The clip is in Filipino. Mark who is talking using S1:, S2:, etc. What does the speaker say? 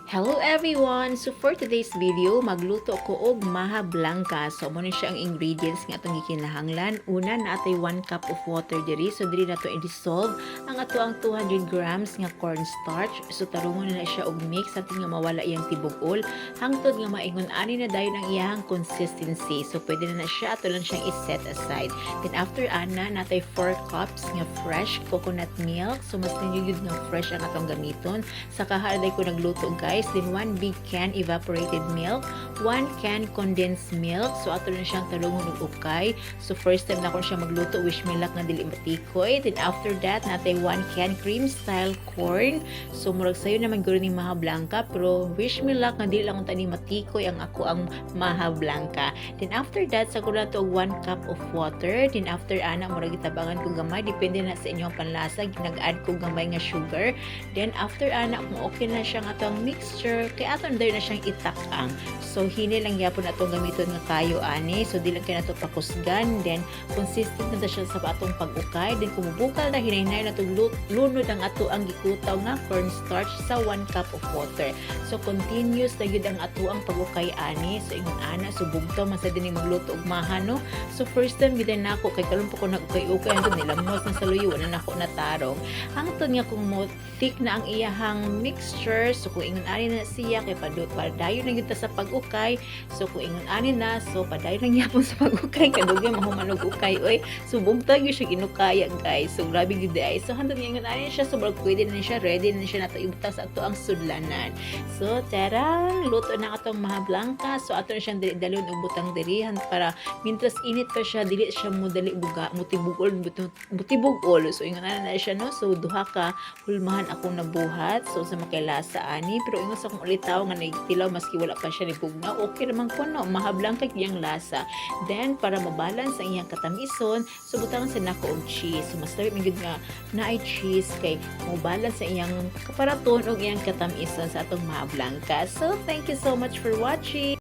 S1: Hello everyone! So for today's video, magluto ko og maha blanca. So mo siya ang ingredients nga atong gikinahanglan. Una natay 1 cup of water diri. So diri nato i-dissolve ang ato ang 200 grams nga cornstarch. So tarungon na siya og mix atin nga mawala iyang tibok-ol hangtod nga maingon ani na dayon ang iyang consistency. So pwede na siya ato lang siyang i-set aside. Then after ana natay 4 cups nga fresh coconut milk. So mas ninyo nga fresh ang atong gamiton. Sa kahalay ko nagluto guys. Then 1 big can evaporated milk, 1 can condensed milk. So ato na siyang talungon og ukay. So first time na ko siya magluto wish milk nga dili matikoy. Then after that natay 1 can cream style corn. So murag sayo naman guro ni maha blanca pero wish milk nga dili lang tani matikoy ang ako ang maha blanca. Then after that sa ko na to 1 cup of water. Then after ana murag gitabangan ko gamay depende na sa inyong panlasa ginag-add ko gamay nga sugar. Then after ana kung okay na siya nga atong mixture kay aton dahil na siyang itakang. So hini lang yapon atong gamiton nga kayo ani. So di lang kay nato pakusgan. Then consistent na siya sa atong pag-ukay. Then kumubukal na hinay-hinay na lunod ang ato ang gikutaw nga cornstarch sa 1 cup of water. So continuous na yun ang ato ang pag-ukay ani. So ingon ana so bugtaw man sa dinhi magluto og maha no. So first time gid nako kay kalumpo ko nag-ukay-ukay hangtod nilamos na sa luyo na nako natarong. Hangtod nga kung mo thick na ang iyahang mixture. So kung ingon ani na siya kay padayon na gyud ta sa pag-ukay. So kung ingon ani na so padayon lang yapon sa pag-ukay kadugay mahuman og ukay oy. So bugtag gyud siya ginukaya guys. So grabe gyud ay. So hantod nga ingon ani siya so pwede na siya ready na siya nato ibutang sa ato ang sudlanan. So tarang luto na atong maha blanca. So ato na siyang dalon og butang dirihan para mintras init pa siya dili siya mo dali buga mutibugol. So ingon ana na siya no. So duha ka hulmahan akong nabuhat. So sa makailasa ani pero ingon sa kong ulitaw nga nagtilaw maski wala pa siya ni pugna okay naman ko no maha blanca kiyang lasa. Then para mabalance ang iyang katamison so butangan sa nako og cheese. So mas labi migud nga naay cheese kay mo balance sa iyang kaparaton og iyang katamison sa atong maha blanca. So thank you so much for watching.